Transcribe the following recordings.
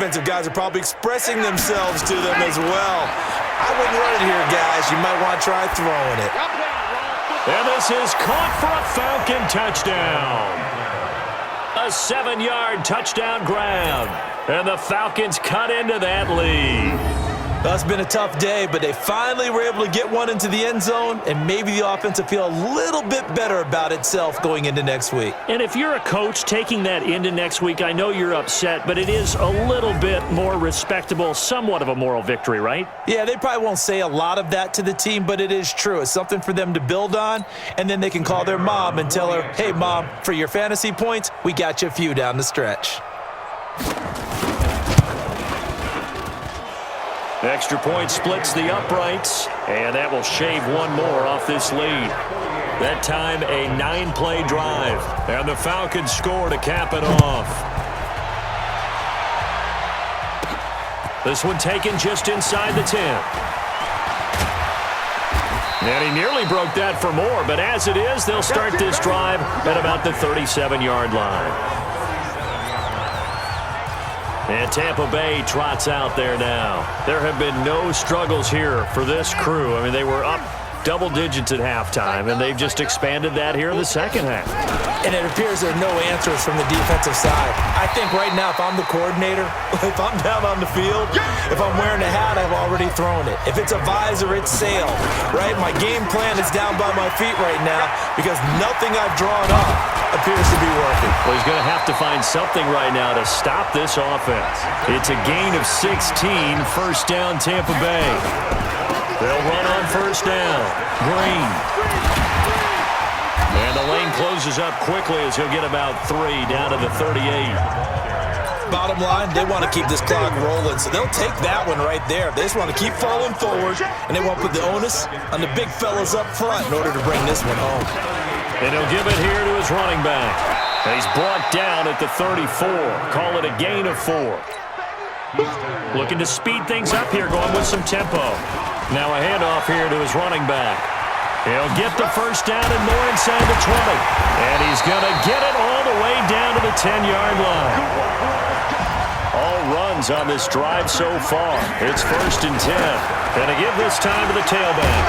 defensive guys are probably expressing themselves to them as well. I wouldn't run it here, guys. You might want to try throwing it. And this is caught for a Falcon touchdown. A 7-yard touchdown grab. And the Falcons cut into that lead. Well, it's been a tough day, but they finally were able to get one into the end zone, and maybe the offense will feel a little bit better about itself going into next week. And if you're a coach taking that into next week, I know you're upset, but it is a little bit more respectable, somewhat of a moral victory, right? Yeah, they probably won't say a lot of that to the team, but it is true. It's something for them to build on, and then they can call their mom and tell her, hey, Mom, for your fantasy points, we got you a few down the stretch. Extra point splits the uprights, and that will shave one more off this lead. That time, a 9-play drive, and the Falcons score to cap it off. This one taken just inside the 10. And he nearly broke that for more, but as it is, they'll start this drive at about the 37-yard line. And Tampa Bay trots out there now. There have been no struggles here for this crew. I mean, they were up double digits at halftime, and they've just expanded that here in the second half. And it appears there are no answers from the defensive side. I think right now, if I'm the coordinator, if I'm down on the field, if I'm wearing a hat, I've already thrown it. If it's a visor, it's sailed, right? My game plan is down by my feet right now because nothing I've drawn up appears to be working. Well, he's going to have to find something right now to stop this offense. It's a gain of 16, first down Tampa Bay. They'll run on first down. Green. And the lane closes up quickly as he'll get about 3 down to the 38. Bottom line, they want to keep this clock rolling, so they'll take that one right there. They just want to keep falling forward, and they won't put the onus on the big fellas up front in order to bring this one home. And he'll give it here to his running back. And he's brought down at the 34. Call it a gain of 4. Looking to speed things up here, going with some tempo. Now a handoff here to his running back. He'll get the first down and more inside the 20. And he's going to get it all the way down to the 10-yard line. All runs on this drive so far. It's first and 10. And to give this time to the tailback.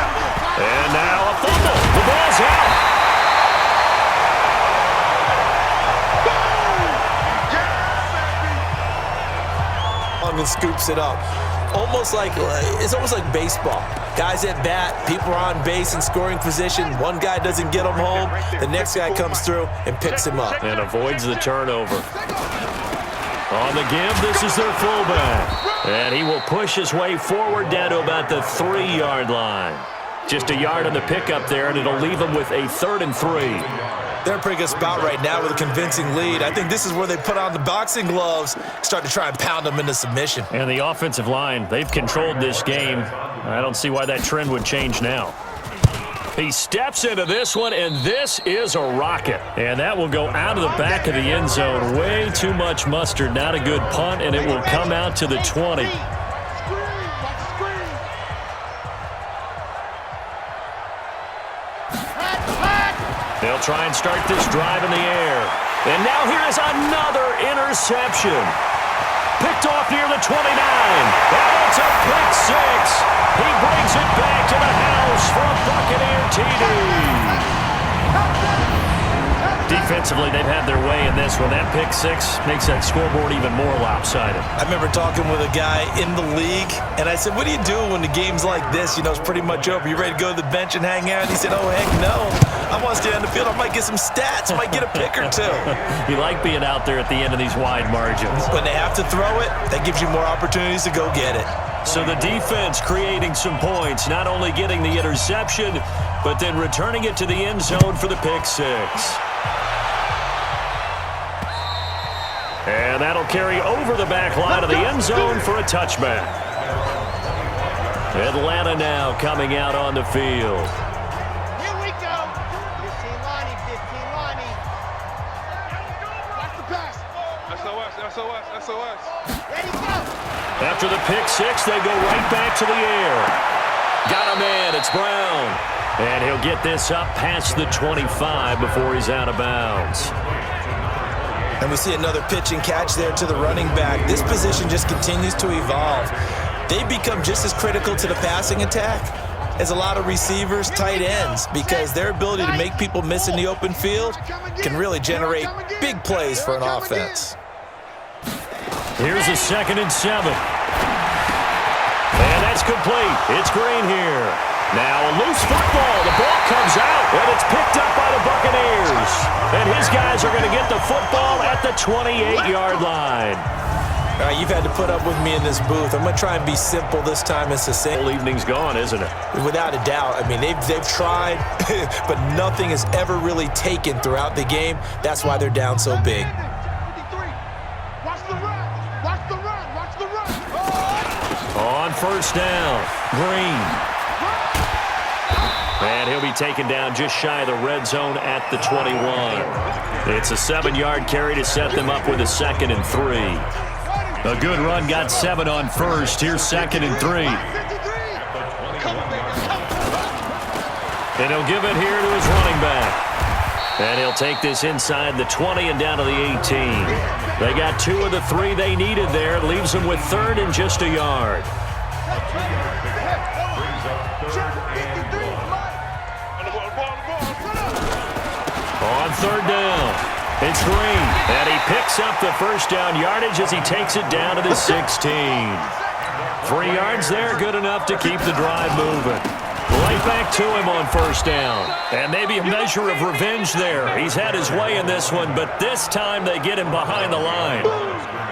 And now a fumble. The ball's out. And scoops it up. It's almost like baseball. Guys at bat, people are on base in scoring position. One guy doesn't get him home. The next guy comes through and picks him up. And avoids the turnover. On the give, this is their fullback. And he will push his way forward down to about the 3-yard line. Just a yard on the pickup there, and it'll leave him with a 3rd and 3. They're in a pretty good spot right now with a convincing lead. I think this is where they put on the boxing gloves, start to try and pound them into submission. And the offensive line, they've controlled this game. I don't see why that trend would change now. He steps into this one, and this is a rocket. And that will go out of the back of the end zone. Way too much mustard. Not a good punt, and it will come out to the 20. They'll try and start this drive in the air. And now here is another interception. Picked off near the 29. And it's a pick 6. He brings it back to the house for a Buccaneer TD. Defensively, they've had their way in this one. That pick 6 makes that scoreboard even more lopsided. I remember talking with a guy in the league, and I said, what do you do when the game's like this? You know, it's pretty much over. You ready to go to the bench and hang out? He said, oh, heck no. I want to stay on the field. I might get some stats. I might get a pick or two. You like being out there at the end of these wide margins. When they have to throw it, that gives you more opportunities to go get it. So the defense creating some points, not only getting the interception, but then returning it to the end zone for the pick 6. And that'll carry over the back line of the end zone for a touchback. Atlanta now coming out on the field. Here we go. 15 Lonnie, 15 Lonnie. Watch the pass. SOS. Ready, go. After the pick 6, they go right back to the air. Got a man, it's Brown. And he'll get this up past the 25 before he's out of bounds. And we see another pitch and catch there to the running back. This position just continues to evolve. They become just as critical to the passing attack as a lot of receivers, tight ends, because their ability to make people miss in the open field can really generate big plays for an offense. Here's a 2nd and 7. And that's complete. It's Green here. Now a loose football. The ball comes out, and it's picked up by the Buccaneers. And his guys are going to get the football at the 28-yard line. All right, you've had to put up with me in this booth. I'm going to try and be simple this time and succinct. Whole evening's gone, isn't it? Without a doubt. I mean, they've tried, but nothing has ever really taken throughout the game. That's why they're down so big. Watch the run. Watch the run. Watch the run. On 1st down, Green. And he'll be taken down just shy of the red zone at the 21. It's a 7-yard carry to set them up with a 2nd and 3. A good run got 7 on 1st. Here's 2nd and 3. And he'll give it here to his running back. And he'll take this inside the 20 and down to the 18. They got 2 of the 3 they needed there. It leaves them with 3rd and just a yard. On 3rd down, it's Green, and he picks up the 1st down yardage as he takes it down to the 16. 3 yards there, good enough to keep the drive moving. Right back to him on 1st down. And maybe a measure of revenge there. He's had his way in this one, but this time they get him behind the line.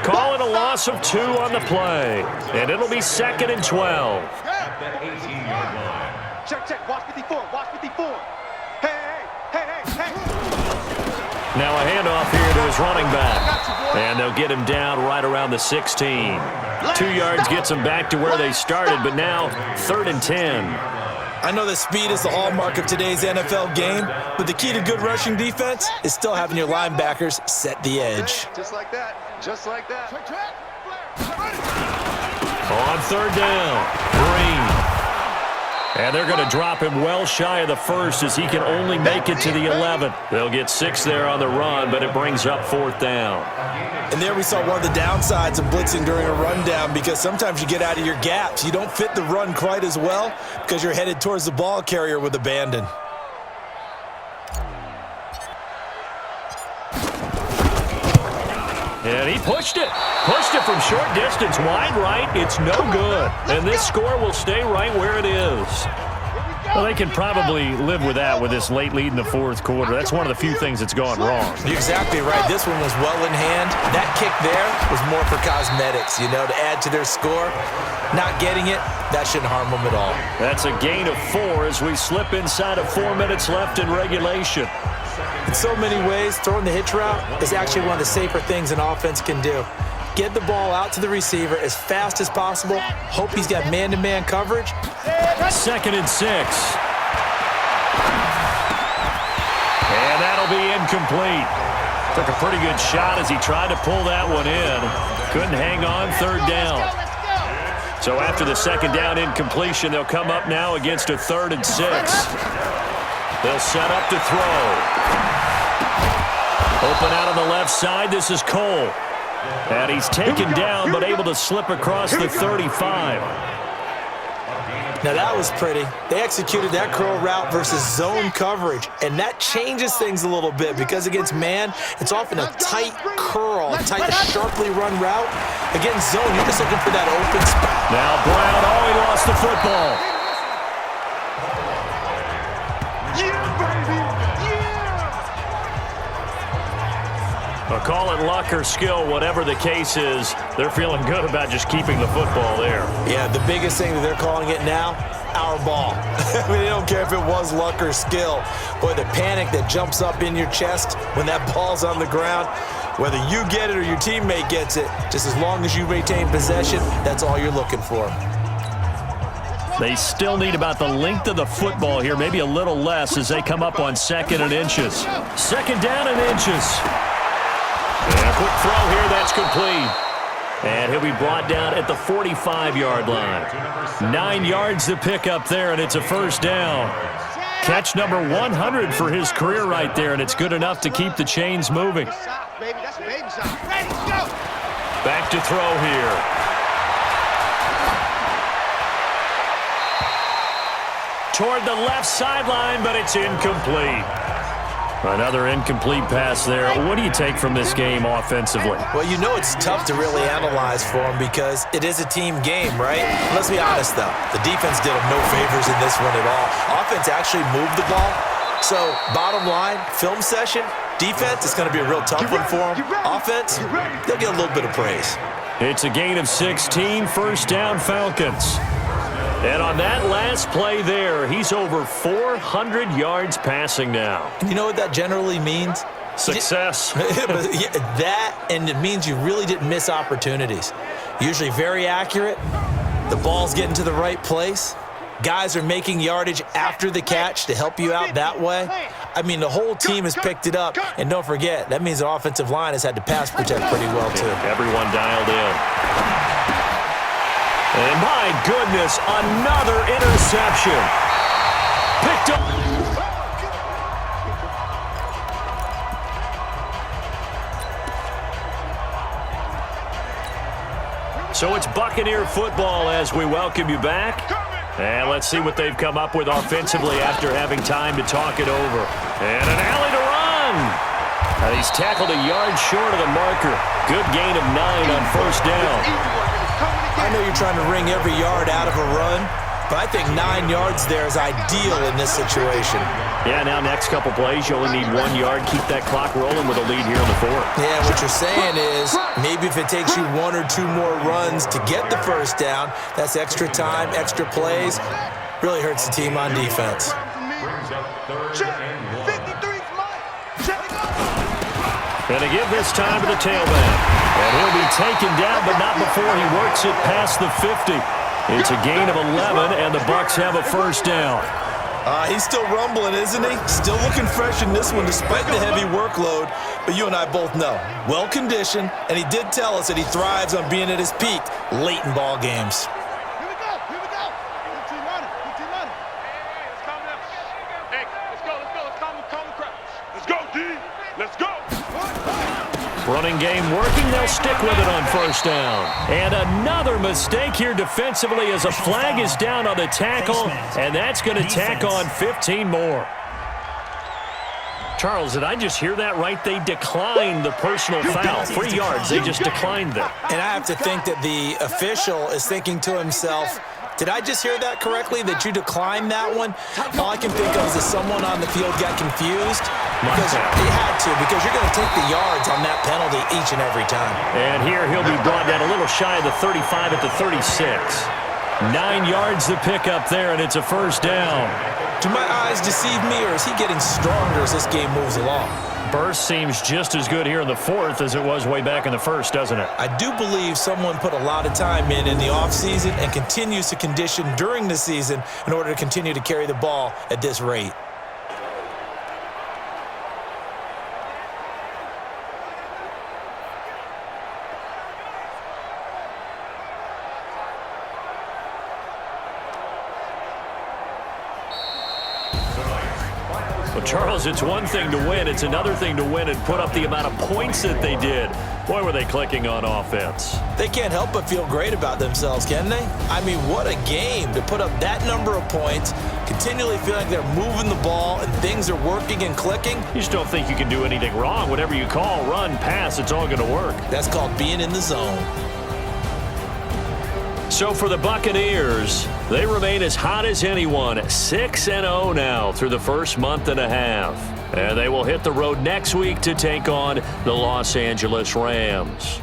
Call it a loss of 2 on the play, and it'll be 2nd and 12. Check. Watch 54. Watch 54. Hey. Now a handoff here to his running back. And they'll get him down right around the 16. 2 yards gets them back to where they started, but now 3rd and 10. I know that speed is the hallmark of today's NFL game, but the key to good rushing defense is still having your linebackers set the edge. Just like that. Just like that. On 3rd down, Green. And they're going to drop him well shy of the 1st as he can only make it to the 11th. They'll get 6 there on the run, but it brings up 4th down. And there we saw one of the downsides of blitzing during a rundown, because sometimes you get out of your gaps. You don't fit the run quite as well because you're headed towards the ball carrier with abandon. And he pushed it. Pushed it from short distance, wide right. It's no good. And this score will stay right where it is. Well, they can probably live with that with this late lead in the 4th quarter. That's one of the few things that's gone wrong. You're exactly right. This one was well in hand. That kick there was more for cosmetics, to add to their score. Not getting it, that shouldn't harm them at all. That's a gain of 4 as we slip inside of 4 minutes left in regulation. In so many ways, throwing the hitch route is actually one of the safer things an offense can do. Get the ball out to the receiver as fast as possible. Hope he's got man-to-man coverage. 2nd and 6. And that'll be incomplete. Took a pretty good shot as he tried to pull that one in. Couldn't hang on 3rd down. So after the 2nd down incompletion, they'll come up now against a 3rd and 6. They'll set up to throw. Open out on the left side, this is Cole. And he's taken down, but able to slip across the 35. Now that was pretty. They executed that curl route versus zone coverage, and that changes things a little bit because against man, it's often a tight curl, a tight, sharply run route. Against zone, you're just looking for that open spot. Now Brown, he lost the football. Call it luck or skill, whatever the case is, they're feeling good about just keeping the football there. Yeah, the biggest thing that they're calling it now, our ball. I mean, they don't care if it was luck or skill. Boy, the panic that jumps up in your chest when that ball's on the ground, whether you get it or your teammate gets it, just as long as you retain possession, that's all you're looking for. They still need about the length of the football here, maybe a little less as they come up on 2nd and inches. 2nd down and inches. And a quick throw here, that's complete. And he'll be brought down at the 45-yard line. 9 yards to pick up there, and it's a 1st down. Catch number 100 for his career right there, and it's good enough to keep the chains moving. baby. That's baby shot. Ready, go! Back to throw here. Toward the left sideline, but it's incomplete. Another incomplete pass there. What do you take from this game offensively? Well, you know it's tough to really analyze for them because it is a team game, right? Let's be honest, though. The defense did them no favors in this one at all. Offense actually moved the ball. So, bottom line, film session, defense is going to be a real tough one for them. Offense, they'll get a little bit of praise. It's a gain of 16, first down Falcons. And on that last play there, he's over 400 yards passing now. And you know what that generally means? Success. That, and it means you really didn't miss opportunities. Usually very accurate. The ball's getting to the right place. Guys are making yardage after the catch to help you out that way. I mean, the whole team has picked it up. And don't forget, that means the offensive line has had to pass protect pretty well, too. Everyone dialed in. And my goodness, another interception. Picked up. So it's Buccaneer football as we welcome you back. And let's see what they've come up with offensively after having time to talk it over. And an alley to run. He's tackled a yard short of the marker. Good gain of 9 on first down. I know you're trying to wring every yard out of a run, but I think 9 yards there is ideal in this situation. Yeah, now next couple plays, you only need 1 yard. Keep that clock rolling with a lead here in the fourth. Yeah, what you're saying is maybe if it takes you 1 or 2 more runs to get the first down, that's extra time, extra plays. Really hurts the team on defense. Gonna give this time to the tailback. And he'll be taken down, but not before he works it past the 50. It's a gain of 11, and the Bucs have a first down. He's still rumbling, isn't he? Still looking fresh in this one despite the heavy workload. But you and I both know, well-conditioned, and he did tell us that he thrives on being at his peak late in ball games. Here we go. Good team running. Hey, let's calm down. Hey, let's go. Let's calm the crowd. Let's go, D. Let's go. Running game working, they'll stick with it on first down. And another mistake here defensively as a flag is down on the tackle, and that's going to tack on 15 more. Charles, did I just hear that right? They declined the personal foul. 3 yards, they just declined them. And I have to think that the official is thinking to himself, did I just hear that correctly, that you declined that one? All I can think of is that someone on the field got confused. Because he had to, because you're going to take the yards on that penalty each and every time. And here he'll be brought down a little shy of the 35 at the 36. 9 yards to pick up there, and it's a first down. Do my eyes deceive me, or is he getting stronger as this game moves along? Burst seems just as good here in the fourth as it was way back in the first, doesn't it? I do believe someone put a lot of time in the offseason and continues to condition during the season in order to continue to carry the ball at this rate. Well, Charles, it's one thing to win. It's another thing to win and put up the amount of points that they did. Boy, were they clicking on offense. They can't help but feel great about themselves, can they? I mean, what a game to put up that number of points, continually feeling like they're moving the ball and things are working and clicking. You just don't think you can do anything wrong. Whatever you call, run, pass, it's all going to work. That's called being in the zone. So for the Buccaneers, they remain as hot as anyone, 6-0 now through the first month and a half. And they will hit the road next week to take on the Los Angeles Rams.